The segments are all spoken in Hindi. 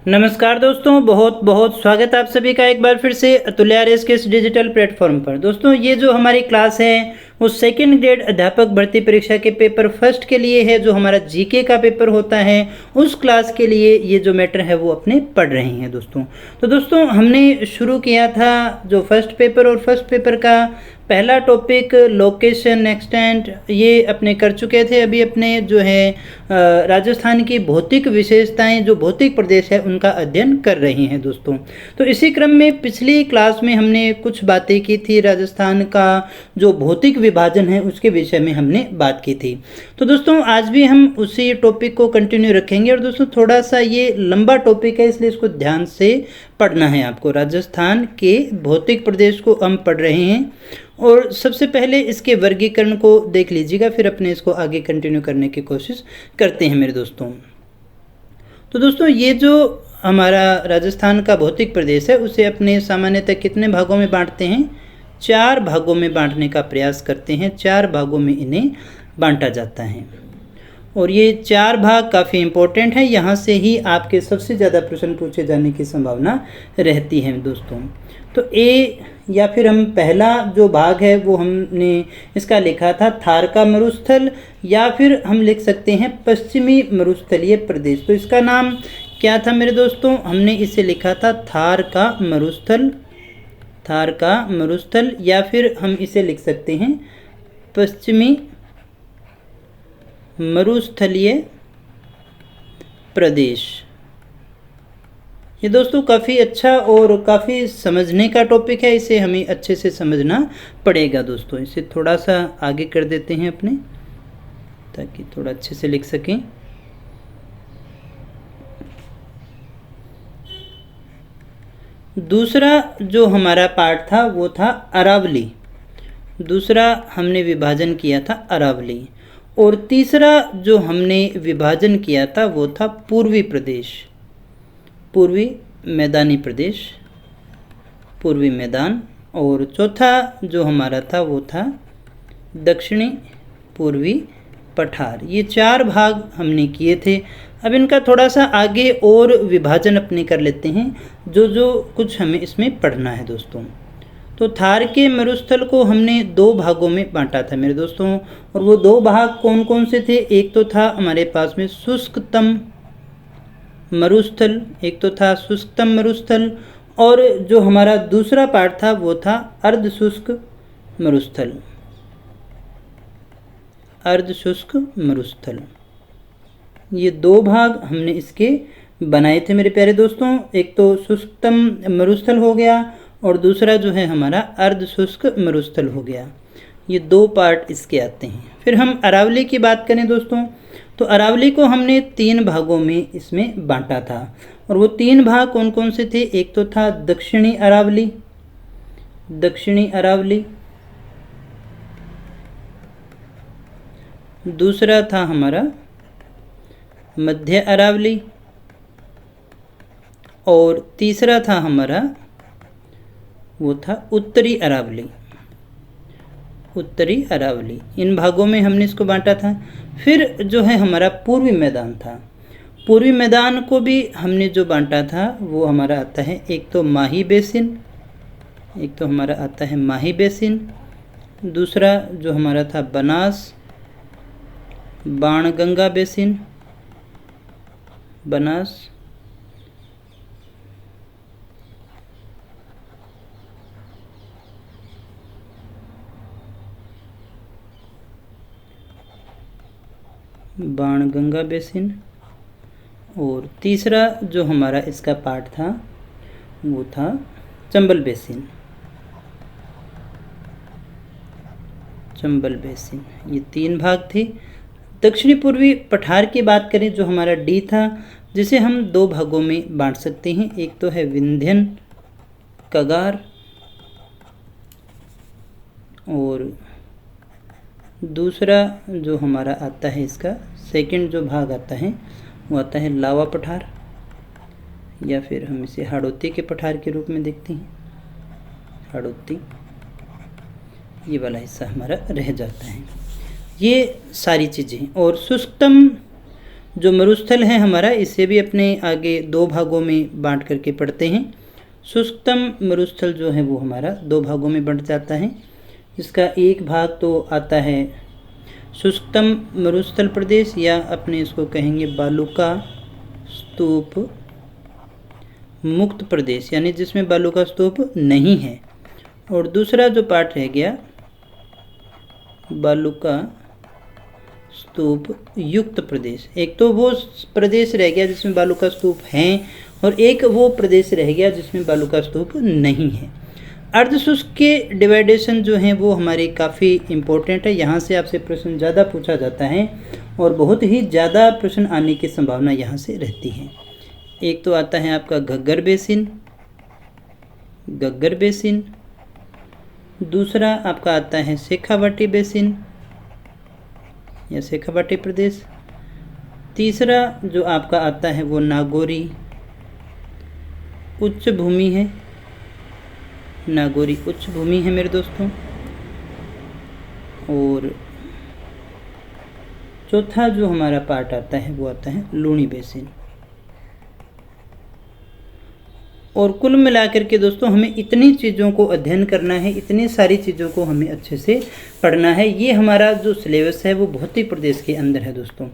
नमस्कार दोस्तों, बहुत बहुत स्वागत है आप सभी का एक बार फिर से अतुल्य आरएस के इस डिजिटल प्लेटफॉर्म पर। दोस्तों, ये जो हमारी क्लास है वो सेकंड ग्रेड अध्यापक भर्ती परीक्षा के पेपर फर्स्ट के लिए है। जो हमारा जीके का पेपर होता है उस क्लास के लिए ये जो मैटर है वो अपने पढ़ रहे हैं दोस्तों। तो दोस्तों, हमने शुरू किया था जो फर्स्ट पेपर और फर्स्ट पेपर का पहला टॉपिक लोकेशन एक्सटेंट ये अपने कर चुके थे। अभी अपने जो है राजस्थान की भौतिक विशेषताएं जो भौतिक प्रदेश है उनका अध्ययन कर रहे हैं दोस्तों। तो इसी क्रम में पिछली क्लास में हमने कुछ बातें की थी, राजस्थान का जो भौतिक विभाजन है उसके विषय में हमने बात की थी। तो दोस्तों, आज भी हम उसी टॉपिक को कंटिन्यू रखेंगे। और दोस्तों, थोड़ा सा ये लंबा टॉपिक है इसलिए इसको ध्यान से पढ़ना है आपको। राजस्थान के भौतिक प्रदेश को हम पढ़ रहे हैं और सबसे पहले इसके वर्गीकरण को देख लीजिएगा, फिर अपने इसको आगे कंटिन्यू करने की कोशिश करते हैं मेरे दोस्तों। तो दोस्तों, ये जो हमारा राजस्थान का भौतिक प्रदेश है उसे अपने सामान्यतः कितने भागों में बांटते हैं? 4 भागों में बांटने का प्रयास करते हैं। 4 भागों में इन्हें बांटा जाता है और ये 4 भाग काफ़ी इम्पोर्टेंट है। यहाँ से ही आपके सबसे ज़्यादा प्रश्न पूछे जाने की संभावना रहती है दोस्तों। तो ए या फिर हम पहला जो भाग है वो हमने इसका लिखा था थार का मरुस्थल, या फिर हम लिख सकते हैं पश्चिमी मरुस्थलीय प्रदेश। तो इसका नाम क्या था मेरे दोस्तों? हमने इसे लिखा था थार का मरुस्थल, थार का मरुस्थल, या फिर हम इसे लिख सकते हैं पश्चिमी मरुस्थलीय प्रदेश। ये दोस्तों काफ़ी अच्छा और काफ़ी समझने का टॉपिक है, इसे हमें अच्छे से समझना पड़ेगा दोस्तों। इसे थोड़ा सा आगे कर देते हैं अपने, ताकि थोड़ा अच्छे से लिख सकें। दूसरा जो हमारा पार्ट था वो था अरावली। दूसरा हमने विभाजन किया था अरावली। और तीसरा जो हमने विभाजन किया था वो था पूर्वी प्रदेश, पूर्वी मैदानी प्रदेश, पूर्वी मैदान। और चौथा जो हमारा था वो था दक्षिणी पूर्वी पठार। ये 4 भाग हमने किए थे। अब इनका थोड़ा सा आगे और विभाजन अपने कर लेते हैं, जो कुछ हमें इसमें पढ़ना है दोस्तों। तो थार के मरुस्थल को हमने 2 भागों में बांटा था मेरे दोस्तों, और वो 2 भाग कौन कौन से थे? एक तो था हमारे पास में शुष्कतम मरुस्थल, एक तो था शुष्कतम मरुस्थल, और जो हमारा दूसरा पार्ट था वो था अर्धशुष्क मरुस्थल, अर्धशुष्क मरुस्थल। ये 2 भाग हमने इसके बनाए थे मेरे प्यारे दोस्तों। एक तो शुष्कतम मरुस्थल हो गया और दूसरा जो है हमारा अर्धशुष्क मरुस्थल हो गया। ये 2 पार्ट इसके आते हैं। फिर हम अरावली की बात करें दोस्तों, तो अरावली को हमने 3 भागों में इसमें बांटा था। और वो 3 भाग कौन कौन से थे? एक तो था दक्षिणी अरावली, दक्षिणी अरावली। दूसरा था हमारा मध्य अरावली, और तीसरा था हमारा वो था उत्तरी अरावली, उत्तरी अरावली। इन भागों में हमने इसको बांटा था। फिर जो है हमारा पूर्वी मैदान था। पूर्वी मैदान को भी हमने जो बांटा था वो हमारा आता है, एक तो माही बेसिन, एक तो हमारा आता है माही बेसिन। दूसरा जो हमारा था बनास बाणगंगा बेसिन, बनास। बाणगंगा बेसिन। और तीसरा जो हमारा इसका पार्ट था वो था चंबल बेसिन, चंबल बेसिन। ये 3 भाग थे। दक्षिणी पूर्वी पठार की बात करें, जो हमारा डी था, जिसे हम 2 भागों में बांट सकते हैं। एक तो है विंध्यन कगार, और दूसरा जो हमारा आता है इसका सेकंड जो भाग आता है वो आता है लावा पठार, या फिर हम इसे हाड़ौती के पठार के रूप में देखते हैं, हाड़ौती। ये वाला हिस्सा हमारा रह जाता है। ये सारी चीज़ें। और शुष्कतम जो मरुस्थल है हमारा, इसे भी अपने आगे दो भागों में बांट करके पढ़ते हैं। शुष्कतम मरुस्थल जो है वो हमारा दो भागों में बंट जाता है। इसका एक भाग तो आता है शुष्कतम मरुस्थल प्रदेश, या अपने इसको कहेंगे बालुका स्तूप मुक्त प्रदेश, यानी जिसमें बालुका स्तूप नहीं है। और दूसरा जो पार्ट रह गया बालुका स्तूप युक्त प्रदेश। एक तो वो प्रदेश रह गया जिसमें बालुका स्तूप हैं, और एक वो प्रदेश रह गया जिसमें बालुका स्तूप नहीं है। अर्धशुष्क के डिवाइडेशन जो हैं वो हमारे काफ़ी इम्पोर्टेंट है। यहाँ से आपसे प्रश्न ज़्यादा पूछा जाता है और बहुत ही ज़्यादा प्रश्न आने की संभावना यहाँ से रहती है। एक तो आता है आपका घग्गर बेसिन, दूसरा आपका आता है शेखावाटी बेसिन या शेखावाटी प्रदेश, तीसरा जो आपका आता है वो नागौरी उच्च भूमि है, नागौरी उच्च भूमि है मेरे दोस्तों, और चौथा जो हमारा पार्ट आता है वो आता है लूणी बेसिन। और कुल मिलाकर के दोस्तों हमें इतनी चीज़ों को अध्ययन करना है, इतनी सारी चीज़ों को हमें अच्छे से पढ़ना है। ये हमारा जो सिलेबस है वो भौतिक प्रदेश के अंदर है दोस्तों।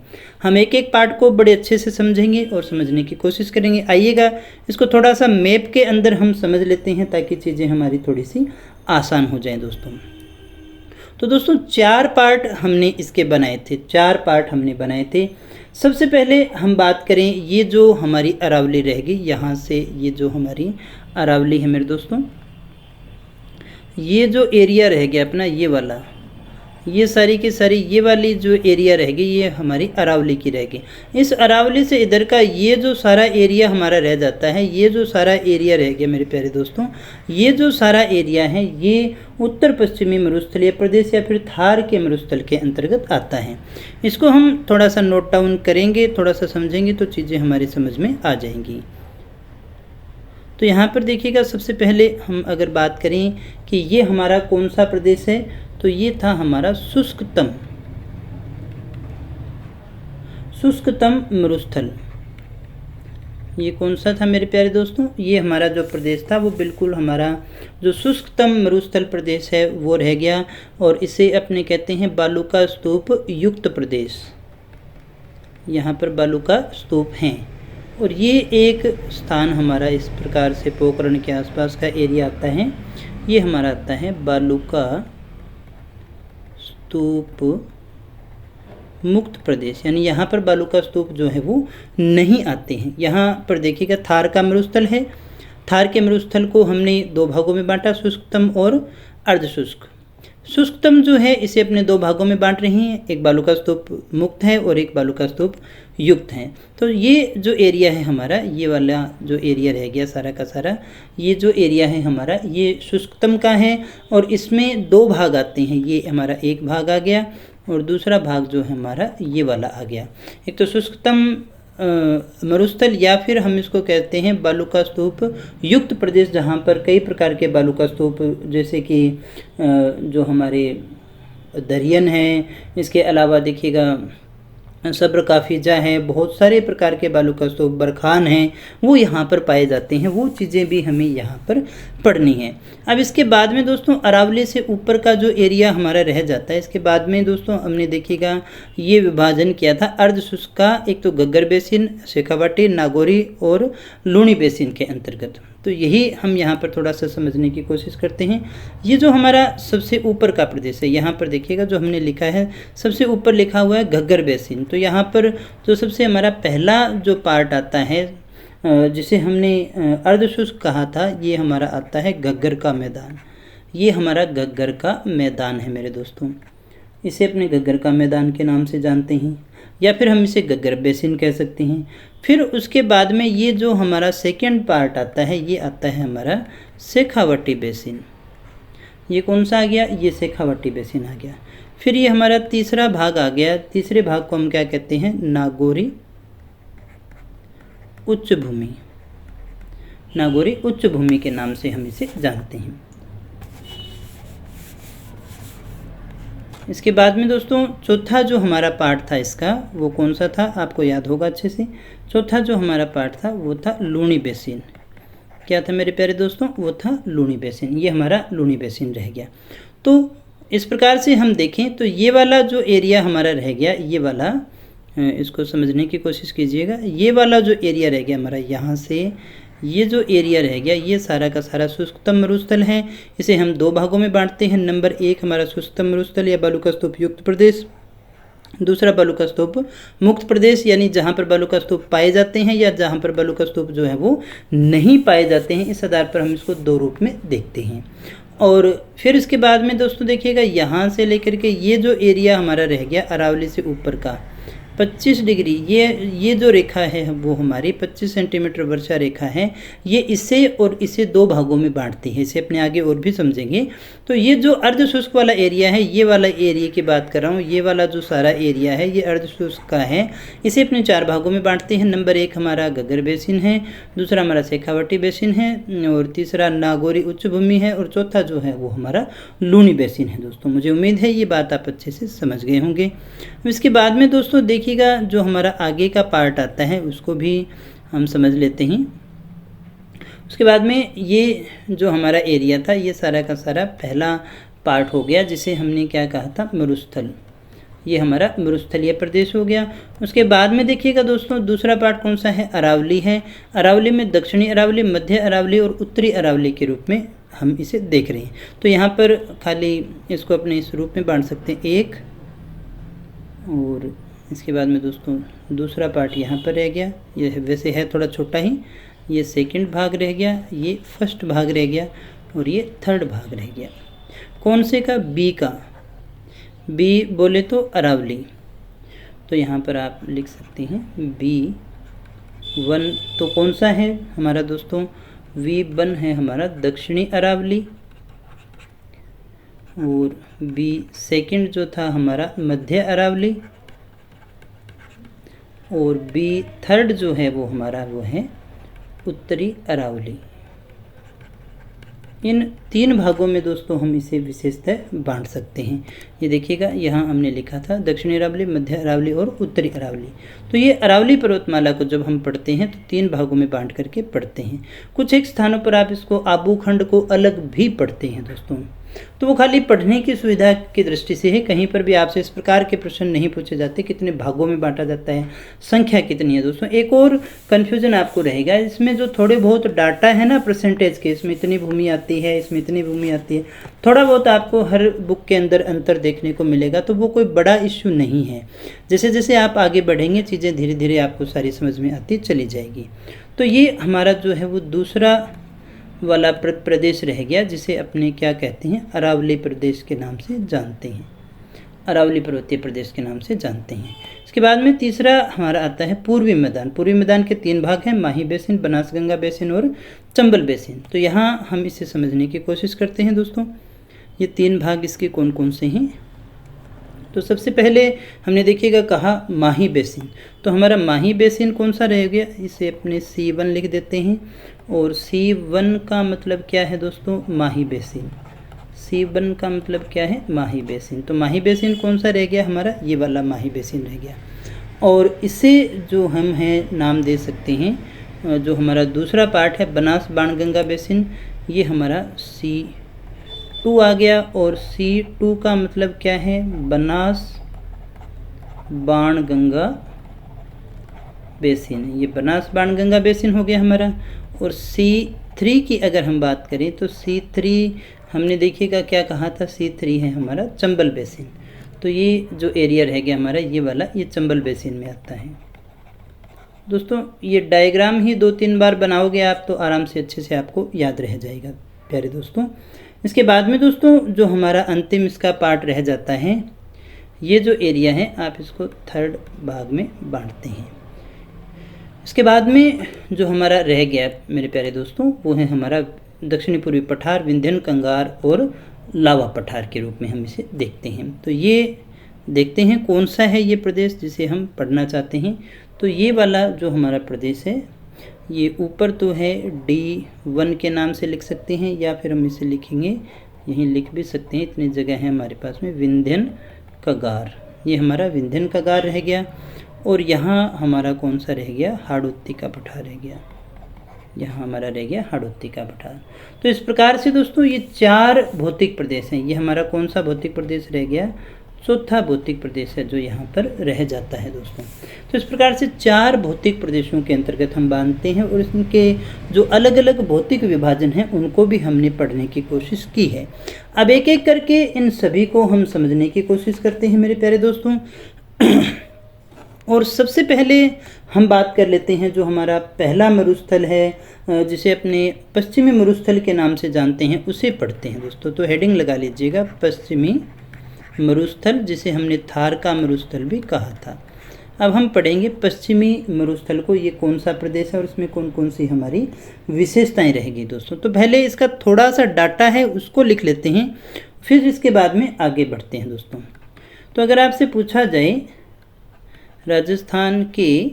हम एक एक पार्ट को बड़े अच्छे से समझेंगे और समझने की कोशिश करेंगे। आइएगा इसको थोड़ा सा मैप के अंदर हम समझ लेते हैं ताकि चीज़ें हमारी थोड़ी सी आसान हो जाएँ दोस्तों। तो दोस्तों 4 पार्ट हमने इसके बनाए थे, सबसे पहले हम बात करें ये जो हमारी अरावली रहेगी, यहाँ से ये जो हमारी अरावली है मेरे दोस्तों, ये जो एरिया रह गया अपना ये वाला, ये सारी की सारी ये वाली जो एरिया रहेगी ये हमारी अरावली की रहेगी। इस अरावली से इधर का ये जो सारा एरिया हमारा रह जाता है, ये जो सारा एरिया रह गया मेरे प्यारे दोस्तों, ये जो सारा एरिया है ये उत्तर पश्चिमी मरुस्थलीय प्रदेश या फिर थार के मरुस्थल के अंतर्गत आता है। इसको हम थोड़ा सा नोट डाउन करेंगे, थोड़ा सा समझेंगे तो चीज़ें हमारी समझ में आ जाएंगी। तो यहाँ पर देखिएगा, सबसे पहले हम अगर बात करें कि ये हमारा कौन सा प्रदेश है, तो ये था हमारा शुष्कतम मरुस्थल। ये कौन सा था मेरे प्यारे दोस्तों, ये हमारा जो प्रदेश था वो बिल्कुल हमारा जो शुष्कतम मरुस्थल प्रदेश है वो रह गया, और इसे अपने कहते हैं बालुका स्तूप युक्त प्रदेश। यहाँ पर बालुका स्तूप हैं, और ये एक स्थान हमारा इस प्रकार से पोखरण के आसपास का एरिया आता है, ये हमारा आता है बालुका स्तूप मुक्त प्रदेश, यानी यहाँ पर बालुका स्तूप जो है वो नहीं आते हैं। यहाँ पर देखिएगा थार का मरुस्थल है, थार के मरुस्थल को हमने दो भागों में बांटा, शुष्कतम और अर्धशुष्क। शुष्कतम जो है इसे अपने दो भागों में बांट रही हैं, एक बालुका स्तूप मुक्त है और एक बालुका स्तूप युक्त है। तो ये जो एरिया है हमारा, ये वाला जो एरिया रह गया सारा का सारा, ये जो एरिया है हमारा ये शुष्कतम का है, और इसमें दो भाग आते हैं। ये हमारा एक भाग आ गया और दूसरा भाग जो है हमारा ये वाला आ गया। एक तो शुष्कतम मरुस्थल या फिर हम इसको कहते हैं बालुका स्तूप युक्त प्रदेश, जहाँ पर कई प्रकार के बालुका स्तूप जैसे कि जो हमारे दरियन हैं, इसके अलावा देखिएगा सब्र काफिजा है, बहुत सारे प्रकार के बालुका स्तूप बरखान हैं, वो यहाँ पर पाए जाते हैं। वो चीज़ें भी हमें यहाँ पर पढ़नी है। अब इसके बाद में दोस्तों अरावली से ऊपर का जो एरिया हमारा रह जाता है, इसके बाद में दोस्तों हमने देखिएगा ये विभाजन किया था अर्धशुष्क का, एक तो घग्गर बेसिन, शेखावाटी, नागौरी और लूणी बेसिन के अंतर्गत। तो यही हम यहाँ पर थोड़ा सा समझने की कोशिश करते हैं। ये जो हमारा सबसे ऊपर का प्रदेश है, यहाँ पर देखिएगा जो हमने लिखा है सबसे ऊपर लिखा हुआ है घग्गर बेसिन। तो यहाँ पर जो सबसे हमारा पहला जो पार्ट आता है जिसे हमने अर्धशुष्क कहा था, ये हमारा आता है घग्गर का मैदान। ये हमारा घग्गर का मैदान है मेरे दोस्तों, इसे अपने घग्गर का मैदान के नाम से जानते हैं, या फिर हम इसे घग्गर बेसिन कह सकते हैं। फिर उसके बाद में ये जो हमारा सेकंड पार्ट आता है, ये आता है हमारा शेखावाटी बेसिन। ये कौन सा आ गया, ये शेखावाटी बेसिन आ गया। फिर ये हमारा तीसरा भाग आ गया, तीसरे भाग को हम क्या कहते हैं, नागौरी उच्च भूमि। नागौरी उच्च भूमि के नाम से हम इसे जानते हैं। इसके बाद में दोस्तों चौथा जो हमारा पार्ट था इसका, वो कौन सा था आपको याद होगा अच्छे से। चौथा जो हमारा पार्ट था वो था लूनी बेसिन। क्या था मेरे प्यारे दोस्तों, वो था लूनी बेसिन। ये हमारा लूनी बेसिन रह गया। तो इस प्रकार से हम देखें तो ये वाला जो एरिया हमारा रह गया, ये वाला, इसको समझने की कोशिश कीजिएगा। ये वाला जो एरिया रह गया हमारा, यहाँ से ये जो एरिया रह गया, ये सारा का सारा शुष्कतम मरुस्थल है। इसे हम दो भागों में बांटते हैं। नंबर 1 हमारा शुष्कतम मरुस्थल या बालू का स्तूप युक्त प्रदेश, दूसरा बालू का स्तूप मुक्त प्रदेश, यानी जहाँ पर बालू का स्तूप पाए जाते हैं या जहाँ पर बालू का स्तूप जो है वो नहीं पाए जाते हैं। इस आधार पर हम इसको दो रूप में देखते हैं। और फिर इसके बाद में दोस्तों देखिएगा, यहाँ से लेकर के ये जो एरिया हमारा रह गया अरावली से ऊपर का 25 डिग्री, ये जो रेखा है वो हमारी 25 सेंटीमीटर वर्षा रेखा है। ये इसे और इसे दो भागों में बांटती है। इसे अपने आगे और भी समझेंगे। तो ये जो अर्ध शुष्क वाला एरिया है, ये वाला एरिया की बात कर रहा हूँ, ये वाला जो सारा एरिया है ये अर्ध शुष्क का है। इसे अपने 4 भागों में बांटते हैं। नंबर 1 हमारा घग्गर बेसिन है, दूसरा हमारा शेखावटी बेसिन है, और तीसरा नागौरी उच्च भूमि है, और चौथा जो है वो हमारा लूनी बेसिन है। दोस्तों मुझे उम्मीद है ये बात आप अच्छे से समझ गए होंगे। इसके बाद में दोस्तों देखिएगा, जो हमारा आगे का पार्ट आता है उसको भी हम समझ लेते हैं। उसके बाद में ये जो हमारा एरिया था, ये सारा का सारा पहला पार्ट हो गया, जिसे हमने क्या कहा था, मरुस्थल। ये हमारा मरुस्थलीय प्रदेश हो गया। उसके बाद में देखिएगा दोस्तों, दूसरा पार्ट कौन सा है, अरावली है। अरावली में दक्षिणी अरावली, मध्य अरावली और उत्तरी अरावली के रूप में हम इसे देख रहे हैं। तो यहाँ पर खाली इसको अपने इस रूप में बांट सकते हैं, एक, और इसके बाद में दोस्तों दूसरा पार्ट यहाँ पर रह गया। ये वैसे है थोड़ा छोटा ही, ये सेकंड भाग रह गया, ये फर्स्ट भाग रह गया, और ये थर्ड भाग रह गया। कौन से का, बी का। बी बोले तो अरावली। तो यहाँ पर आप लिख सकते हैं B1। तो कौन सा है हमारा दोस्तों, V1 है हमारा दक्षिणी अरावली, और B सेकंड जो था हमारा मध्य अरावली, और B थर्ड जो है वो हमारा वो है उत्तरी अरावली। इन 3 भागों में दोस्तों हम इसे विशेषतः बांट सकते हैं। ये देखिएगा, यहाँ हमने लिखा था दक्षिणी अरावली, मध्य अरावली और उत्तरी अरावली। तो ये अरावली पर्वतमाला को जब हम पढ़ते हैं तो 3 भागों में बांट करके पढ़ते हैं। कुछ एक स्थानों पर आप इसको आबू खंड को अलग भी पढ़ते हैं दोस्तों। तो वो खाली पढ़ने की सुविधा की दृष्टि से है। कहीं पर भी आपसे इस प्रकार के प्रश्न नहीं पूछे जाते कितने भागों में बांटा जाता है, संख्या कितनी है। दोस्तों एक और कन्फ्यूजन आपको रहेगा, इसमें जो थोड़े बहुत डाटा है ना परसेंटेज के, इसमें इतनी भूमि आती है, इसमें इतनी भूमि आती है, थोड़ा बहुत आपको हर बुक के अंदर अंतर देखने को मिलेगा। तो वो कोई बड़ा इश्यू नहीं है। जैसे जैसे आप आगे बढ़ेंगे चीज़ें धीरे धीरे आपको सारी समझ में आती चली जाएगी। तो ये हमारा जो है वो दूसरा वाला प्रदेश रह गया, जिसे अपने क्या कहते हैं, अरावली प्रदेश के नाम से जानते हैं, अरावली पर्वतीय प्रदेश के नाम से जानते हैं। इसके बाद में तीसरा हमारा आता है पूर्वी मैदान। पूर्वी मैदान के 3 भाग हैं, माही बेसिन, बनासगंगा बेसिन और चंबल बेसिन। तो यहाँ हम इसे समझने की कोशिश करते हैं दोस्तों। ये 3 भाग इसके कौन कौन से हैं। तो सबसे पहले हमने देखिएगा कहा माही बेसिन। तो हमारा माही बेसिन कौन सा रह गया, इसे अपने C1 लिख देते हैं। और C1 का मतलब क्या है दोस्तों, माही बेसिन। C1 का मतलब क्या है, माही बेसिन। तो माही बेसिन कौन सा रह गया हमारा, ये वाला माही बेसिन रह गया। और इसे जो हम हैं नाम दे सकते हैं, जो हमारा दूसरा पार्ट है बनास बाणगंगा बेसिन, ये हमारा C2 आ गया। और C2 का मतलब क्या है, बनास बाणगंगा बेसिन। ये बनास बाणगंगा बेसिन हो गया हमारा। और C3 की अगर हम बात करें तो C3 हमने देखिएगा क्या कहा था, C3 है हमारा चंबल बेसिन। तो ये जो एरिया रह गया हमारा ये वाला, ये चंबल बेसिन में आता है। दोस्तों ये डायग्राम ही 2-3 बार बनाओगे आप तो आराम से अच्छे से आपको याद रह जाएगा प्यारे दोस्तों। इसके बाद में दोस्तों जो हमारा अंतिम इसका पार्ट रह जाता है, ये जो एरिया है आप इसको 3rd भाग में बांटते हैं। इसके बाद में जो हमारा रह गया मेरे प्यारे दोस्तों, वो है हमारा दक्षिणी पूर्वी पठार, विंध्यन, कंगार और लावा पठार के रूप में हम इसे देखते हैं। तो ये देखते हैं कौन सा है ये प्रदेश जिसे हम पढ़ना चाहते हैं। तो ये वाला जो हमारा प्रदेश है, ये ऊपर तो है D1 के नाम से लिख सकते हैं, या फिर हम इसे लिखेंगे, यहीं लिख भी सकते हैं, इतनी जगह है हमारे पास में, विंध्यन कगार, ये हमारा विंध्यन कगार रह गया। और यहाँ हमारा कौन सा रह गया, हाड़ौती का पठार रह गया, यहाँ हमारा रह गया हाड़ौती का पठार। तो इस प्रकार से दोस्तों ये 4 भौतिक प्रदेश हैं। ये हमारा कौन सा भौतिक प्रदेश रह गया, चौथा भौतिक प्रदेश है जो यहाँ पर रह जाता है दोस्तों। तो इस प्रकार से 4 भौतिक प्रदेशों के अंतर्गत हम बांधते हैं और इनके जो अलग अलग भौतिक विभाजन हैं उनको भी हमने पढ़ने की कोशिश की है। अब एक एक करके इन सभी को हम समझने की कोशिश करते हैं मेरे प्यारे दोस्तों। और सबसे पहले हम बात कर लेते हैं जो हमारा पहला मरुस्थल है, जिसे अपने पश्चिमी मरुस्थल के नाम से जानते हैं, उसे पढ़ते हैं दोस्तों। तो हेडिंग लगा लीजिएगा, पश्चिमी मरुस्थल, जिसे हमने थार का मरुस्थल भी कहा था। अब हम पढ़ेंगे पश्चिमी मरुस्थल को, ये कौन सा प्रदेश है और इसमें कौन कौन सी हमारी विशेषताएं रहेगी दोस्तों। तो पहले इसका थोड़ा सा डाटा है उसको लिख लेते हैं, फिर इसके बाद में आगे बढ़ते हैं दोस्तों। तो अगर आपसे पूछा जाए राजस्थान के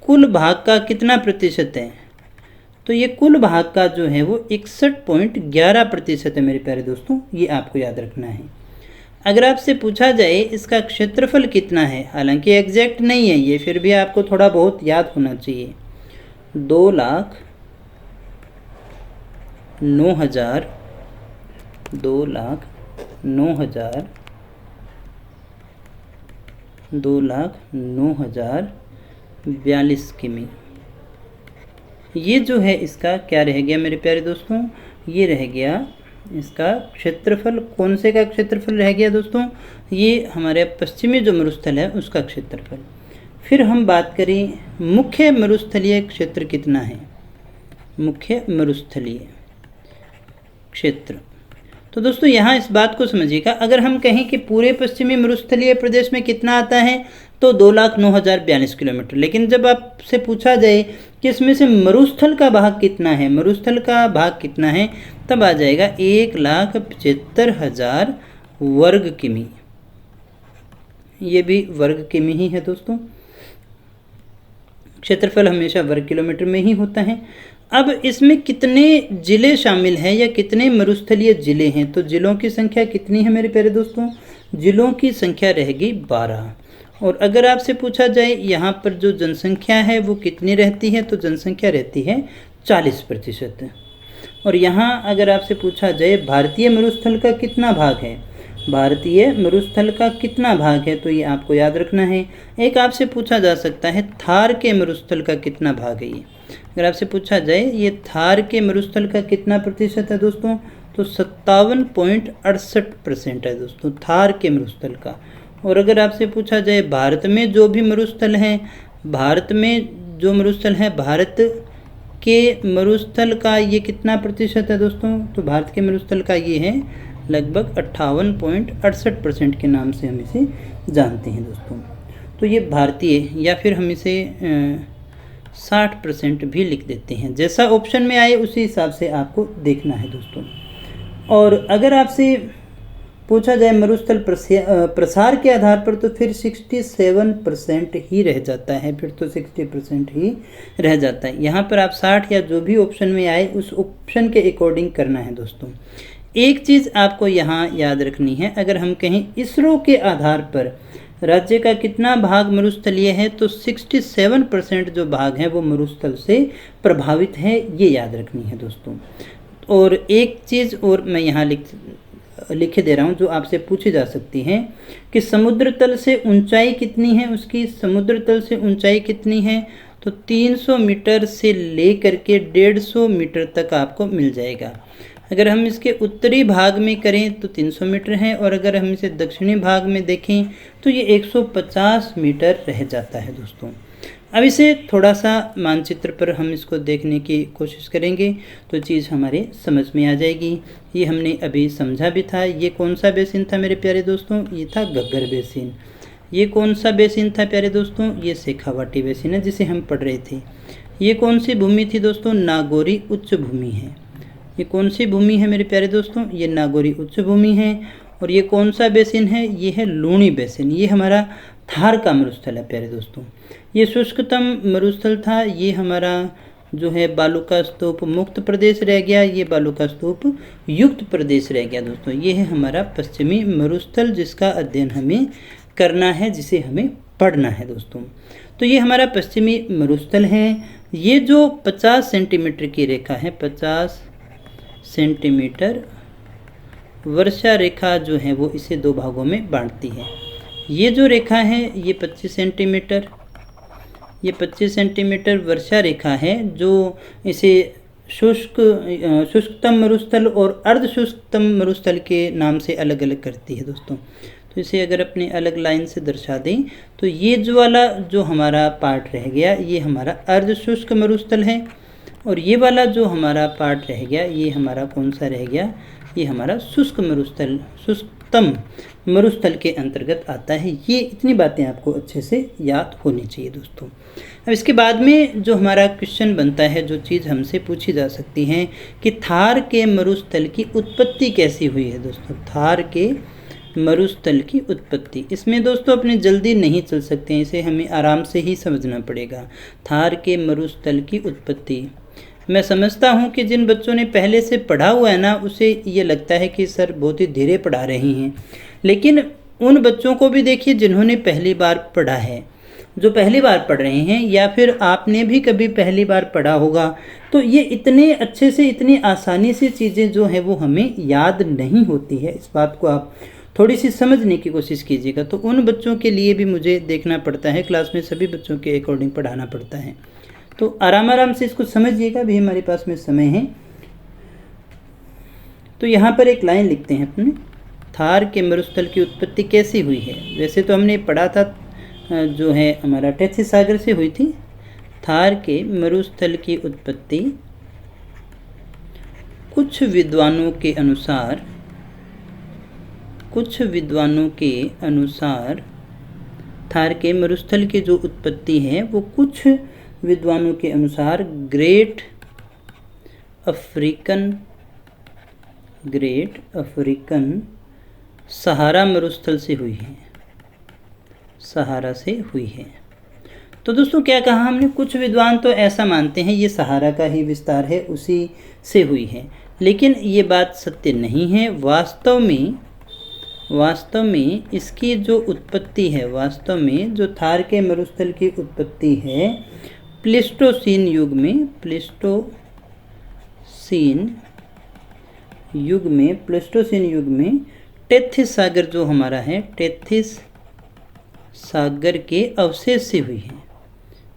कुल भाग का कितना प्रतिशत है, तो ये कुल भाग का जो है वो 61.11% है मेरे प्यारे दोस्तों, ये आपको याद रखना है। अगर आपसे पूछा जाए इसका क्षेत्रफल कितना है, हालांकि एग्जैक्ट नहीं है ये, फिर भी आपको थोड़ा बहुत याद होना चाहिए। 2,09,000 2,09,042 किमी, ये जो है इसका क्या रह गया मेरे प्यारे दोस्तों, ये रह गया इसका क्षेत्रफल। कौन से का क्षेत्रफल रह गया दोस्तों, ये हमारे पश्चिमी जो मरुस्थल है उसका क्षेत्रफल। फिर हम बात करें मुख्य मरुस्थलीय क्षेत्र कितना है, मुख्य मरुस्थलीय क्षेत्र। तो दोस्तों यहाँ इस बात को समझिएगा, अगर हम कहें कि पूरे पश्चिमी मरुस्थलीय प्रदेश में कितना आता है तो 2,09,042 किलोमीटर, लेकिन जब आपसे पूछा जाए कि इसमें से मरुस्थल का भाग कितना है, मरुस्थल का भाग कितना है, तब आ जाएगा 1,75,000 वर्ग किमी। ये भी वर्ग किमी ही है दोस्तों, क्षेत्रफल हमेशा वर्ग किलोमीटर में ही होता है। अब इसमें कितने जिले शामिल हैं या कितने मरुस्थलीय जिले हैं, तो जिलों की संख्या कितनी है मेरे प्यारे दोस्तों, जिलों की संख्या रहेगी 12। और अगर आपसे पूछा जाए यहाँ पर जो जनसंख्या है वो कितनी रहती है, तो जनसंख्या रहती है 40%। और यहाँ अगर आपसे पूछा जाए भारतीय मरुस्थल का कितना भाग है, भारतीय मरुस्थल का कितना भाग है, तो ये आपको याद रखना है। एक आपसे पूछा जा सकता है थार के मरुस्थल का कितना भाग है, ये अगर आपसे पूछा जाए ये थार के मरुस्थल का कितना प्रतिशत है दोस्तों, तो 57.68% है दोस्तों थार के मरुस्थल का। और अगर आपसे पूछा जाए भारत में जो भी मरुस्थल हैं, भारत में जो मरुस्थल है, भारत के मरुस्थल का ये कितना प्रतिशत है दोस्तों, तो भारत के मरुस्थल का ये है लगभग 58.68% के नाम से हम इसे जानते हैं दोस्तों। तो ये भारतीय, या फिर हम इसे 60% भी लिख देते हैं, जैसा ऑप्शन में आए उसी हिसाब से आपको देखना है दोस्तों। और अगर आपसे पूछा जाए मरुस्थल प्रसार के आधार पर, तो फिर 67% ही रह जाता है, फिर तो 60% ही रह जाता है। यहाँ पर आप 60 या जो भी ऑप्शन में आए उस ऑप्शन के अकॉर्डिंग करना है दोस्तों। एक चीज़ आपको यहाँ याद रखनी है, अगर हम कहें इसरो के आधार पर राज्य का कितना भाग मरुस्थलीय है, तो 67% जो भाग है वो मरुस्थल से प्रभावित है, ये याद रखनी है दोस्तों। और एक चीज़ और मैं यहाँ लिखे दे रहा हूँ जो आपसे पूछी जा सकती है कि समुद्र तल से ऊंचाई कितनी है, उसकी समुद्र तल से ऊंचाई कितनी है, तो 300 मीटर से लेकर के 150 मीटर तक आपको मिल जाएगा। अगर हम इसके उत्तरी भाग में करें तो 300 मीटर है, और अगर हम इसे दक्षिणी भाग में देखें तो ये 150 मीटर रह जाता है दोस्तों। अब इसे थोड़ा सा मानचित्र पर हम इसको देखने की कोशिश करेंगे तो चीज़ हमारे समझ में आ जाएगी। ये हमने अभी समझा भी था। ये कौन सा बेसिन था मेरे प्यारे दोस्तों, ये था घग्गर बेसिन। ये कौन सा बेसिन था प्यारे दोस्तों, ये शेखावाटी बेसिन है जिसे हम पढ़ रहे थे। ये कौन सी भूमि थी दोस्तों, नागौरी उच्च भूमि है। ये कौन सी भूमि है मेरे प्यारे दोस्तों, ये नागौरी उच्च भूमि है। और ये कौन सा बेसिन है, ये है लूणी बेसिन। ये हमारा थार का मरुस्थल है प्यारे दोस्तों। ये शुष्कतम मरुस्थल था, ये हमारा जो है बालू का स्तूप मुक्त प्रदेश रह गया, ये बालू का स्तूप युक्त प्रदेश रह गया दोस्तों। ये है हमारा पश्चिमी मरुस्थल जिसका अध्ययन हमें करना है, जिसे हमें पढ़ना है दोस्तों। तो ये हमारा पश्चिमी मरुस्थल है। ये जो 50 सेंटीमीटर की रेखा है, 50 सेंटीमीटर वर्षा रेखा जो है वो इसे दो भागों में बांटती है। ये जो रेखा है ये 25 सेंटीमीटर, ये 25 सेंटीमीटर वर्षा रेखा है जो इसे शुष्कतम मरुस्थल और अर्ध शुष्कतम मरुस्थल के नाम से अलग अलग करती है दोस्तों। तो इसे अगर अपने अलग लाइन से दर्शा दें तो ये जो वाला जो हमारा पार्ट रह गया ये हमारा अर्ध शुष्क मरुस्थल है, और ये वाला जो हमारा पार्ट रह गया ये हमारा कौन सा रह गया, ये हमारा शुष्क मरुस्थल, शुष्कतम मरुस्थल के अंतर्गत आता है। ये इतनी बातें आपको अच्छे से याद होनी चाहिए दोस्तों। अब इसके बाद में जो हमारा क्वेश्चन बनता है, जो चीज़ हमसे पूछी जा सकती है कि थार के मरुस्थल की उत्पत्ति कैसी हुई है दोस्तों। थार के मरुस्थल की उत्पत्ति, इसमें दोस्तों अपने जल्दी नहीं चल सकते हैं, इसे हमें आराम से ही समझना पड़ेगा। थार के मरुस्थल की उत्पत्ति, मैं समझता हूँ कि जिन बच्चों ने पहले से पढ़ा हुआ है ना, उसे ये लगता है कि सर बहुत ही धीरे पढ़ा रही हैं, लेकिन उन बच्चों को भी देखिए जिन्होंने पहली बार पढ़ा है, जो पहली बार पढ़ रहे हैं, या फिर आपने भी कभी पहली बार पढ़ा होगा, तो ये इतने अच्छे से, इतनी आसानी से चीज़ें जो हैं वो हमें याद नहीं होती है। इस बात को आप थोड़ी सी समझने की कोशिश कीजिएगा। तो उन बच्चों के लिए भी मुझे देखना पड़ता है, क्लास में सभी बच्चों के अकॉर्डिंग पढ़ाना पड़ता है। तो आराम आराम से इसको समझिएगा, भी हमारे पास में समय है। तो यहाँ पर एक लाइन लिखते हैं अपने, थार के मरुस्थल की उत्पत्ति कैसी हुई है। वैसे तो हमने पढ़ा था जो है हमारा टेथिस सागर से हुई थी। थार के मरुस्थल की उत्पत्ति कुछ विद्वानों के अनुसार थार के मरुस्थल की जो उत्पत्ति है वो कुछ विद्वानों के अनुसार ग्रेट अफ्रीकन सहारा मरुस्थल से हुई है, सहारा से हुई है। तो दोस्तों क्या कहा हमने, कुछ विद्वान तो ऐसा मानते हैं ये सहारा का ही विस्तार है, उसी से हुई है, लेकिन ये बात सत्य नहीं है। वास्तव में इसकी जो उत्पत्ति है, वास्तव में जो थार के मरुस्थल की उत्पत्ति है प्लेस्टोसीन युग में टेथिस सागर जो हमारा है, टेथिस सागर के अवशेष से हुई है।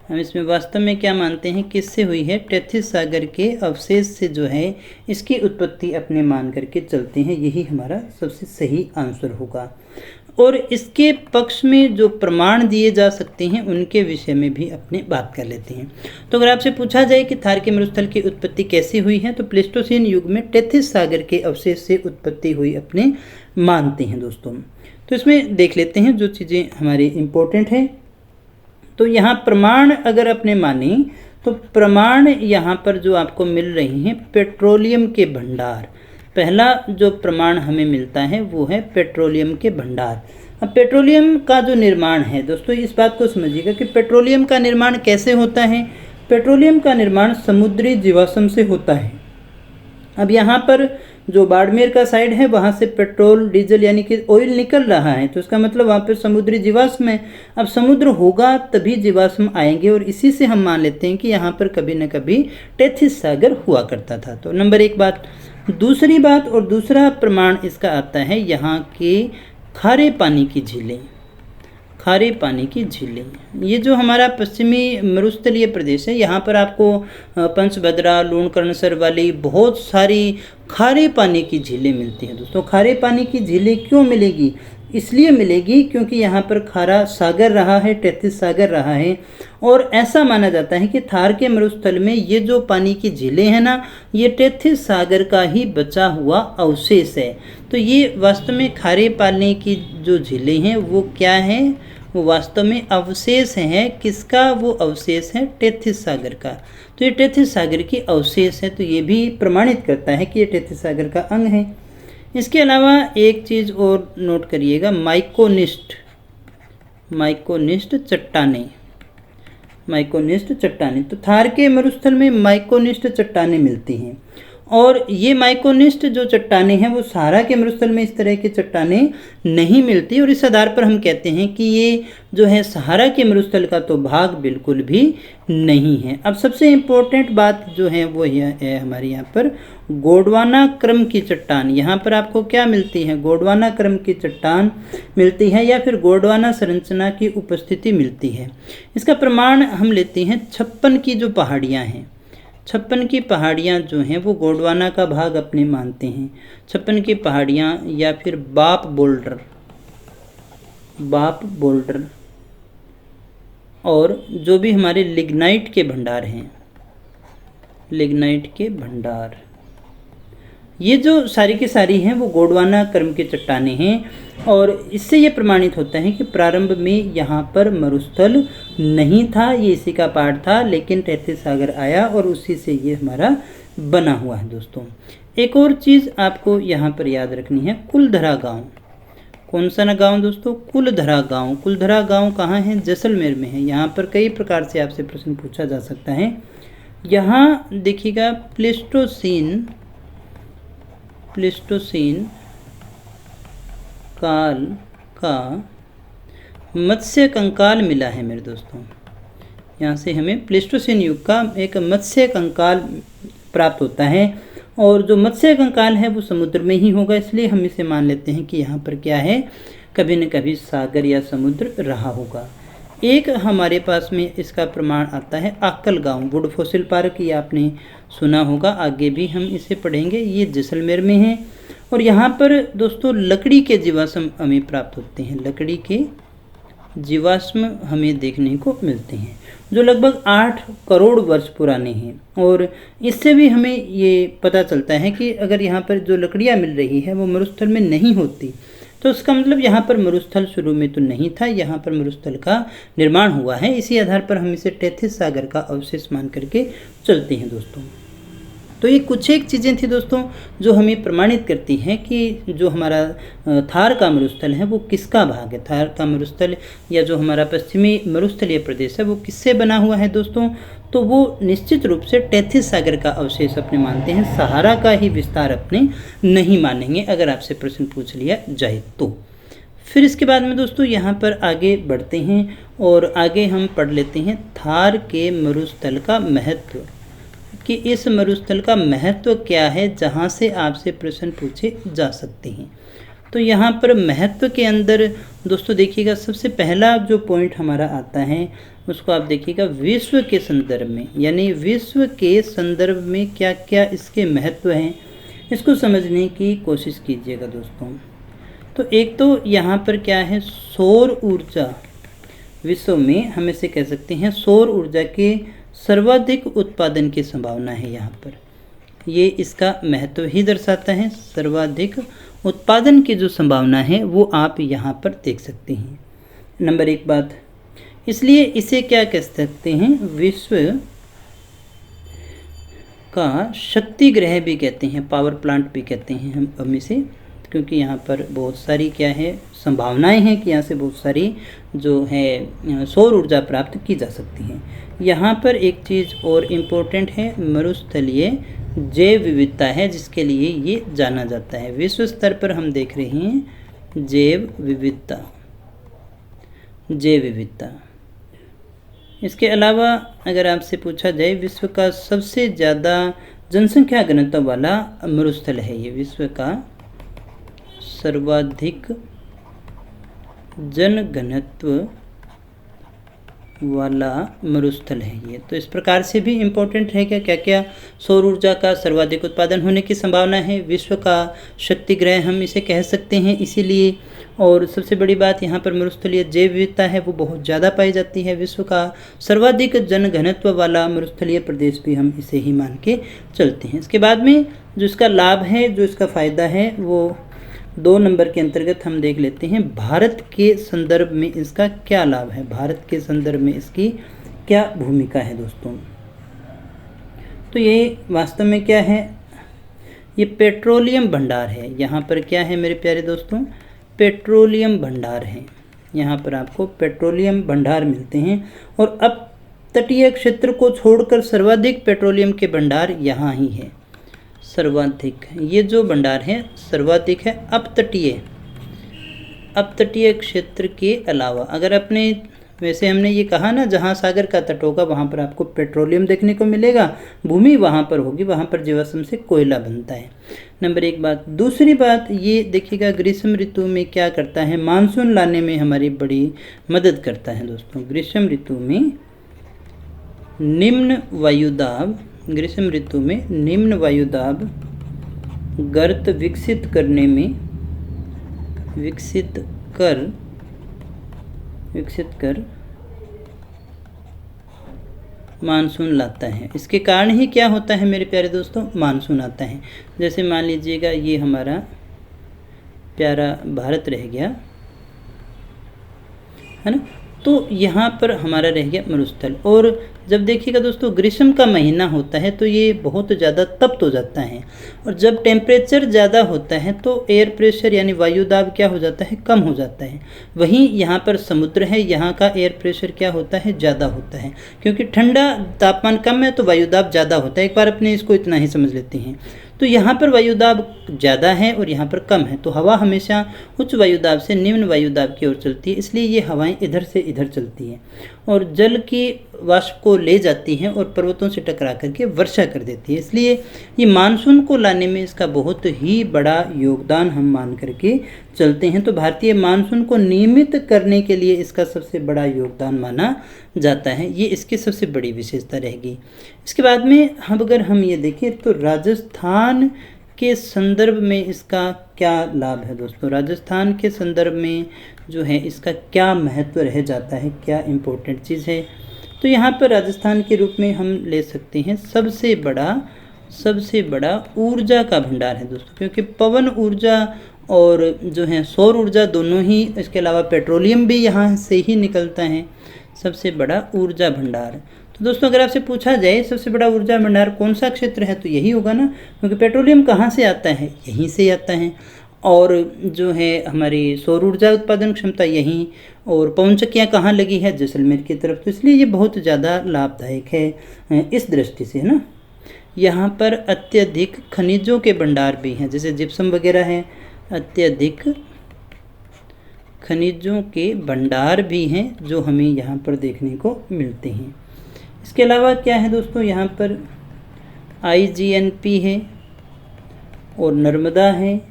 हम इसमें वास्तव में क्या मानते हैं, किससे हुई है, टेथिस सागर के अवशेष से जो है इसकी उत्पत्ति अपने मान करके चलते हैं। यही हमारा सबसे सही आंसर होगा। और इसके पक्ष में जो प्रमाण दिए जा सकते हैं उनके विषय में भी अपने बात कर लेते हैं। तो अगर आपसे पूछा जाए कि थार के मरुस्थल की उत्पत्ति कैसी हुई है, तो प्लेस्टोसीन युग में टेथिस सागर के अवशेष से उत्पत्ति हुई अपने मानते हैं दोस्तों। तो इसमें देख लेते हैं जो चीज़ें हमारी इम्पोर्टेंट हैं। तो यहाँ प्रमाण अगर अपने माने तो प्रमाण यहाँ पर जो आपको मिल रही हैं पेट्रोलियम के भंडार। पहला जो प्रमाण हमें मिलता है वो है पेट्रोलियम के भंडार। अब पेट्रोलियम का जो निर्माण है दोस्तों, इस बात को समझिएगा कि पेट्रोलियम का निर्माण कैसे होता है। पेट्रोलियम का निर्माण समुद्री जीवाश्म से होता है। अब यहाँ पर जो बाड़मेर का साइड है वहाँ से पेट्रोल, डीजल यानी कि ऑयल निकल रहा है, तो इसका मतलब वहाँ पर समुद्री जीवाश्म है। अब समुद्र होगा तभी जीवाश्म आएंगे, और इसी से हम मान लेते हैं कि यहाँ पर कभी न कभी टेथिस सागर हुआ करता था। तो नंबर एक बात। दूसरी बात और दूसरा प्रमाण इसका आता है यहाँ के खारे पानी की झीलें। खारे पानी की झीलें, ये जो हमारा पश्चिमी मरुस्थलीय प्रदेश है, यहाँ पर आपको पंचभद्रा, लूणकरणसर वाली बहुत सारी खारे पानी की झीलें मिलती हैं दोस्तों। खारे पानी की झीलें क्यों मिलेगी, इसलिए मिलेगी क्योंकि यहाँ पर खारा सागर रहा है, टेथिस सागर रहा है, और ऐसा माना जाता है कि थार के मरुस्थल में ये जो पानी की झीलें हैं ना, ये टेथिस सागर का ही बचा हुआ अवशेष है। तो ये वास्तव में खारे पानी की जो झीलें हैं वो क्या हैं, वो वास्तव में अवशेष हैं। किसका, वो अवशेष है टेथिस सागर का। तो ये टेथिस सागर की अवशेष है, तो ये भी प्रमाणित करता है कि ये टेथिस सागर का अंग है। इसके अलावा एक चीज़ और नोट करिएगा, माइकोनिस्ट चट्टानें। माइकोनिस्ट चट्टानें। तो थार के मरुस्थल में माइकोनिस्ट चट्टानें मिलती हैं और ये माइकोनिस्ट जो चट्टानें हैं वो सहारा के मरुस्थल में इस तरह की चट्टानें नहीं मिलती, और इस आधार पर हम कहते हैं कि ये जो है सहारा के मरुस्थल का तो भाग बिल्कुल भी नहीं है। अब सबसे इम्पोर्टेंट बात जो है वो यह है हमारे यहाँ पर गोंडवाना क्रम की चट्टान। यहाँ पर आपको क्या मिलती है? गोंडवाना क्रम की चट्टान मिलती है या फिर गोंडवाना संरचना की उपस्थिति मिलती है। इसका प्रमाण हम लेते हैं 56 की जो पहाड़ियाँ हैं, 56 की पहाड़ियाँ जो हैं वो गोंडवाना का भाग अपने मानते हैं। 56 की पहाड़ियाँ या फिर बाप बोल्डर और जो भी हमारे लिग्नाइट के भंडार हैं, लिग्नाइट के भंडार, ये जो सारी की सारी हैं वो गोंडवाना क्रम की चट्टानें हैं। और इससे ये प्रमाणित होता है कि प्रारंभ में यहाँ पर मरुस्थल नहीं था, ये इसी का पार्ट था, लेकिन तैतीस सागर आया और उसी से ये हमारा बना हुआ है। दोस्तों एक और चीज़ आपको यहाँ पर याद रखनी है, कुलधरा गांव। कौन सा ना गांव दोस्तों? कुलधरा गांव। कुलधरा गांव कहाँ है? जैसलमेर में है। यहाँ पर कई प्रकार से आपसे प्रश्न पूछा जा सकता है। यहाँ देखिएगा प्लेस्टोसीन काल का मत्स्य कंकाल मिला है मेरे दोस्तों। यहाँ से हमें प्लेस्टोसीन युग का एक मत्स्य कंकाल प्राप्त होता है, और जो मत्स्य कंकाल है वो समुद्र में ही होगा, इसलिए हम इसे मान लेते हैं कि यहाँ पर क्या है, कभी न कभी सागर या समुद्र रहा होगा। एक हमारे पास में इसका प्रमाण आता है आक्कल गांव, वुड फॉसिल पार्क, ये आपने सुना होगा, आगे भी हम इसे पढ़ेंगे। ये जैसलमेर में है और यहाँ पर दोस्तों लकड़ी के जीवाश्म हमें प्राप्त होते हैं। लकड़ी के जीवाश्म हमें देखने को मिलते हैं जो लगभग 8 करोड़ वर्ष पुराने हैं। और इससे भी हमें ये पता चलता है कि अगर यहाँ पर जो लकड़ियाँ मिल रही है वो मरुस्थल में नहीं होती तो उसका मतलब यहाँ पर मरुस्थल शुरू में तो नहीं था, यहाँ पर मरुस्थल का निर्माण हुआ है। इसी आधार पर हम इसे तैतीस सागर का अवशेष मान करके चलते हैं दोस्तों। तो ये कुछ एक चीज़ें थी दोस्तों जो हमें प्रमाणित करती हैं कि जो हमारा थार का मरुस्थल है वो किसका भाग है। थार का मरुस्थल या जो हमारा पश्चिमी मरुस्थलीय प्रदेश है वो किससे बना हुआ है दोस्तों? तो वो निश्चित रूप से तैतीस सागर का अवशेष अपने मानते हैं, सहारा का ही विस्तार अपने नहीं मानेंगे अगर आपसे प्रश्न पूछ लिया जाए तो। फिर इसके बाद में दोस्तों यहाँ पर आगे बढ़ते हैं और आगे हम पढ़ लेते हैं थार के मरुस्थल का महत्व, कि इस मरुस्थल का महत्व क्या है जहाँ से आपसे प्रश्न पूछे जा सकते हैं। तो यहाँ पर महत्व के अंदर दोस्तों देखिएगा, सबसे पहला जो पॉइंट हमारा आता है उसको आप देखिएगा विश्व के संदर्भ में, यानी विश्व के संदर्भ में क्या क्या इसके महत्व हैं, इसको समझने की कोशिश कीजिएगा दोस्तों। तो एक तो यहाँ पर क्या है, सौर ऊर्जा, विश्व में हम इसे कह सकते हैं सौर ऊर्जा के सर्वाधिक उत्पादन की संभावना है। यहाँ पर ये इसका महत्व ही दर्शाता है, सर्वाधिक उत्पादन की जो संभावना है वो आप यहाँ पर देख सकते हैं। नंबर एक बात, इसलिए इसे क्या कह सकते हैं, विश्व का शक्ति ग्रह भी कहते हैं, पावर प्लांट भी कहते हैं हम इसे, क्योंकि यहाँ पर बहुत सारी क्या है संभावनाएं हैं कि यहाँ से बहुत सारी जो है सौर ऊर्जा प्राप्त की जा सकती है। यहाँ पर एक चीज़ और इम्पोर्टेंट है, मरुस्थलीय जैव विविधता है जिसके लिए ये जाना जाता है। विश्व स्तर पर हम देख रहे हैं जैव विविधता। इसके अलावा अगर आपसे पूछा जाए विश्व का सबसे ज़्यादा जनसंख्या घनत्व वाला मरुस्थल है ये, विश्व का सर्वाधिक जन घनत्व वाला मरुस्थल है ये। तो इस प्रकार से भी इम्पोर्टेंट है क्या क्या सौर ऊर्जा का सर्वाधिक उत्पादन होने की संभावना है, विश्व का शक्ति ग्रह हम इसे कह सकते हैं इसीलिए। और सबसे बड़ी बात यहाँ पर मरुस्थलीय जैव विविधता है वो बहुत ज़्यादा पाई जाती है, विश्व का सर्वाधिक जन घनत्व वाला मरुस्थलीय प्रदेश भी हम इसे ही मान के चलते हैं। इसके बाद में जो इसका लाभ है, जो इसका फ़ायदा है, वो 2 नंबर के अंतर्गत हम देख लेते हैं भारत के संदर्भ में इसका क्या लाभ है, भारत के संदर्भ में इसकी क्या भूमिका है दोस्तों। तो ये वास्तव में क्या है, ये पेट्रोलियम भंडार है। यहाँ पर क्या है मेरे प्यारे दोस्तों, पेट्रोलियम भंडार है। यहाँ पर आपको पेट्रोलियम भंडार मिलते हैं। और अब तटीय क्षेत्र को छोड़कर सर्वाधिक पेट्रोलियम के भंडार यहाँ ही है। सर्वाधिक, ये जो भंडार है सर्वाधिक है अपतटीय क्षेत्र के अलावा। अगर अपने, वैसे हमने ये कहा ना, जहाँ सागर का तट होगा वहाँ पर आपको पेट्रोलियम देखने को मिलेगा, भूमि वहाँ पर होगी, वहाँ पर जीवाश्म से कोयला बनता है। नंबर एक बात। दूसरी बात ये देखिएगा, ग्रीष्म ऋतु में क्या करता है, मानसून लाने में हमारी बड़ी मदद करता है दोस्तों। ग्रीष्म ऋतु में निम्न वायुदाब गर्त विकसित कर मानसून लाता है। इसके कारण ही क्या होता है मेरे प्यारे दोस्तों, मानसून आता है। जैसे मान लीजिएगा ये हमारा प्यारा भारत रह गया, है ना, तो यहाँ पर हमारा रह गया मरुस्थल। और जब देखिएगा दोस्तों ग्रीष्म का महीना होता है तो ये बहुत ज़्यादा तप्त हो जाता है, और जब टेम्परेचर ज़्यादा होता है तो एयर प्रेशर यानी वायुदाब क्या हो जाता है, कम हो जाता है। वहीं यहाँ पर समुद्र है, यहाँ का एयर प्रेशर क्या होता है, ज़्यादा होता है, क्योंकि ठंडा तापमान कम है तो वायुदाब ज़्यादा होता है। एक बार अपने इसको इतना ही समझ लेते हैं। तो यहाँ पर वायुदाब ज़्यादा है और यहाँ पर कम है, तो हवा हमेशा उच्च वायुदाब से निम्न वायुदाब की ओर चलती है, इसलिए ये हवाएं इधर से इधर चलती हैं और जल की वाष्प को ले जाती हैं और पर्वतों से टकरा करके वर्षा कर देती है। इसलिए ये मानसून को लाने में इसका बहुत ही बड़ा योगदान हम मान करके चलते हैं। तो भारतीय मानसून को नियमित करने के लिए इसका सबसे बड़ा योगदान माना जाता है। ये इसकी सबसे बड़ी विशेषता रहेगी। इसके बाद में अगर हम ये देखें तो राजस्थान के संदर्भ में इसका क्या लाभ है दोस्तों, राजस्थान के संदर्भ में जो है इसका क्या महत्व रह जाता है, क्या इम्पोर्टेंट चीज़ है। तो यहाँ पर राजस्थान के रूप में हम ले सकते हैं सबसे बड़ा ऊर्जा का भंडार है दोस्तों, क्योंकि पवन ऊर्जा और जो है सौर ऊर्जा दोनों ही, इसके अलावा पेट्रोलियम भी यहाँ से ही निकलता है। सबसे बड़ा ऊर्जा भंडार। तो दोस्तों अगर आपसे पूछा जाए सबसे बड़ा ऊर्जा भंडार कौन सा क्षेत्र है, तो यही होगा ना, क्योंकि पेट्रोलियम कहाँ से आता है, यहीं से आता है, और जो है हमारी सौर ऊर्जा उत्पादन क्षमता यहीं, और पवनचक्कियाँ कहाँ लगी है, जैसलमेर की तरफ। तो इसलिए ये बहुत ज़्यादा लाभदायक है इस दृष्टि से, है ना। यहाँ पर अत्यधिक खनिजों के भंडार भी हैं, जैसे जिप्सम वगैरह है, अत्यधिक खनिजों के भंडार भी हैं जो हमें यहाँ पर देखने को मिलते हैं। इसके अलावा क्या है दोस्तों, यहाँ पर IGNP है और नर्मदा है।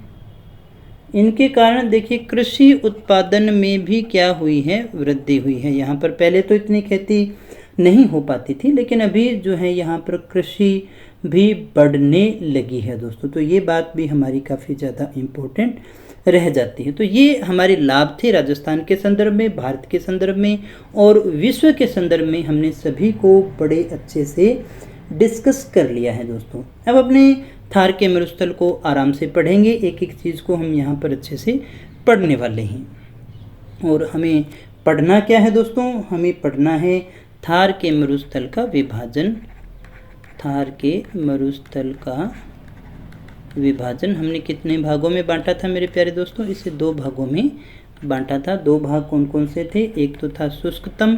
इनके कारण देखिए कृषि उत्पादन में भी क्या हुई है, वृद्धि हुई है। यहाँ पर पहले तो इतनी खेती नहीं हो पाती थी, लेकिन अभी जो है यहाँ पर कृषि भी बढ़ने लगी है दोस्तों। तो ये बात भी हमारी काफ़ी ज़्यादा इम्पोर्टेंट रह जाती है। तो ये हमारे लाभ थे राजस्थान के संदर्भ में, भारत के संदर्भ में और विश्व के संदर्भ में। हमने सभी को बड़े अच्छे से डिस्कस कर लिया है दोस्तों। अब अपने थार के मरुस्थल को आराम से पढ़ेंगे, एक एक चीज़ को हम यहाँ पर अच्छे से पढ़ने वाले हैं। और हमें पढ़ना क्या है दोस्तों, हमें पढ़ना है थार के मरुस्थल का विभाजन। थार के मरुस्थल का विभाजन हमने कितने भागों में बांटा था मेरे प्यारे दोस्तों, इसे 2 भागों में बांटा था। 2 भाग कौन कौन से थे, एक तो था शुष्कतम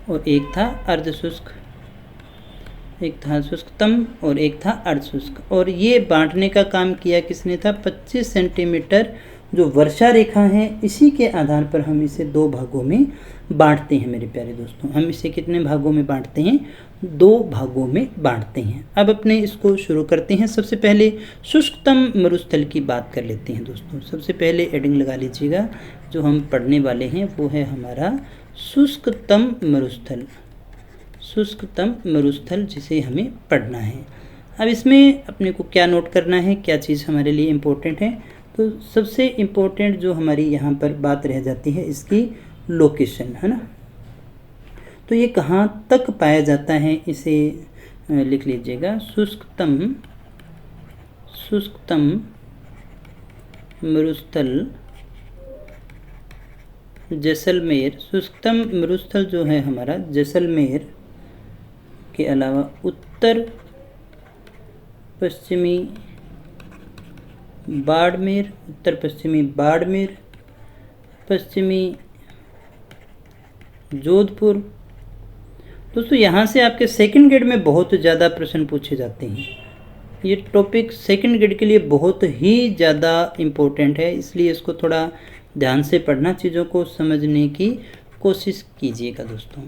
और एक था अर्धशुष्क, एक था शुष्कतम और एक था अर्धशुष्क। और ये बांटने का काम किया किसने था, 25 सेंटीमीटर जो वर्षा रेखा है, इसी के आधार पर हम इसे 2 भागों में बांटते हैं मेरे प्यारे दोस्तों। हम इसे कितने भागों में बांटते हैं, 2 भागों में बांटते हैं। अब अपने इसको शुरू करते हैं। सबसे पहले शुष्कतम मरुस्थल की बात कर लेते हैं दोस्तों। सबसे पहले हेडिंग लगा लीजिएगा, जो हम पढ़ने वाले हैं वो है हमारा शुष्कतम मरुस्थल। शुष्कतम मरुस्थल जिसे हमें पढ़ना है। अब इसमें अपने को क्या नोट करना है, क्या चीज़ हमारे लिए इम्पोर्टेंट है, तो सबसे इम्पोर्टेंट जो हमारी यहाँ पर बात रह जाती है इसकी लोकेशन, है ना। तो ये कहाँ तक पाया जाता है, इसे लिख लीजिएगा। शुष्कतम मरुस्थल जैसलमेर। शुष्कतम मरुस्थल जो है हमारा जैसलमेर के अलावा उत्तर पश्चिमी बाड़मेर, पश्चिमी जोधपुर। दोस्तों यहाँ से आपके सेकंड ग्रेड में बहुत ज़्यादा प्रश्न पूछे जाते हैं। ये टॉपिक सेकंड ग्रेड के लिए बहुत ही ज़्यादा इम्पोर्टेंट है, इसलिए इसको थोड़ा ध्यान से पढ़ना, चीज़ों को समझने की कोशिश कीजिएगा दोस्तों।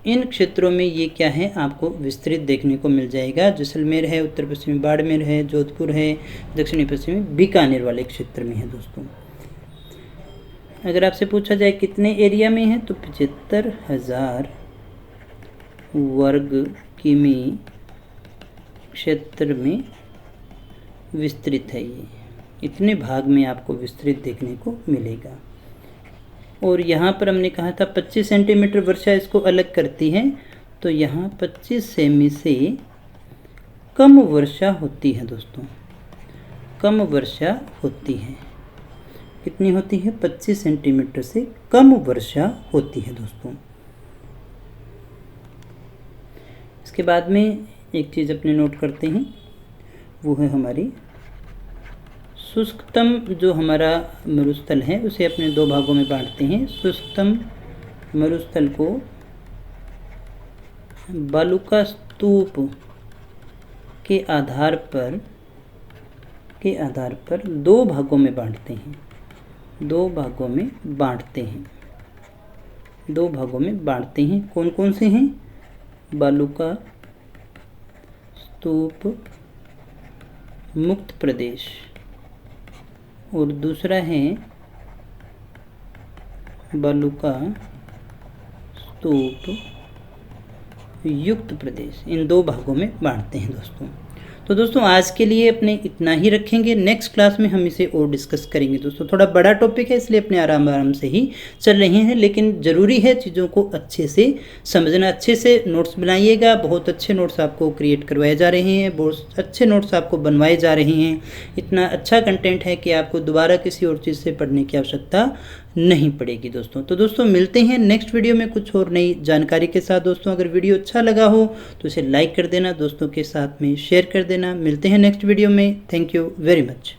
इन क्षेत्रों में ये क्या है आपको विस्तृत देखने को मिल जाएगा। जैसलमेर है, उत्तर पश्चिमी बाड़मेर है, जोधपुर है, दक्षिणी पश्चिमी बीकानेर वाले क्षेत्र में है दोस्तों। अगर आपसे पूछा जाए कितने एरिया में है तो 75,000 वर्ग किमी क्षेत्र में विस्तृत है। ये इतने भाग में आपको विस्तृत देखने को मिलेगा। और यहाँ पर हमने कहा था 25 सेंटीमीटर वर्षा इसको अलग करती है, तो यहाँ 25 सेमी से कम वर्षा होती है दोस्तों, कम वर्षा होती है। कितनी होती है? 25 सेंटीमीटर से कम वर्षा होती है दोस्तों। इसके बाद में एक चीज़ अपने नोट करते हैं, वो है हमारी शुष्कतम जो हमारा मरुस्थल है उसे अपने दो भागों में बांटते हैं। शुष्कतम मरुस्थल को बालुका स्तूप के आधार पर दो भागों में बांटते हैं, दो भागों में बांटते हैं। कौन कौन से हैं? बालुका स्तूप मुक्त प्रदेश और दूसरा है बालुका स्तूप युक्त प्रदेश। इन दो भागों में बांटते हैं दोस्तों। तो दोस्तों आज के लिए अपने इतना ही रखेंगे, नेक्स्ट क्लास में हम इसे और डिस्कस करेंगे दोस्तों। थोड़ा बड़ा टॉपिक है इसलिए अपने आराम से ही चल रहे हैं, लेकिन ज़रूरी है चीज़ों को अच्छे से समझना। अच्छे से नोट्स बनाइएगा, बहुत अच्छे नोट्स आपको क्रिएट करवाए जा रहे हैं, बहुत अच्छे नोट्स आपको बनवाए जा रहे हैं। इतना अच्छा कंटेंट है कि आपको दोबारा किसी और चीज़ से पढ़ने की आवश्यकता नहीं पड़ेगी दोस्तों। तो दोस्तों मिलते हैं नेक्स्ट वीडियो में कुछ और नई जानकारी के साथ दोस्तों। अगर वीडियो अच्छा लगा हो तो इसे लाइक कर देना, दोस्तों के साथ में शेयर कर देना। मिलते हैं नेक्स्ट वीडियो में। Thank you very much.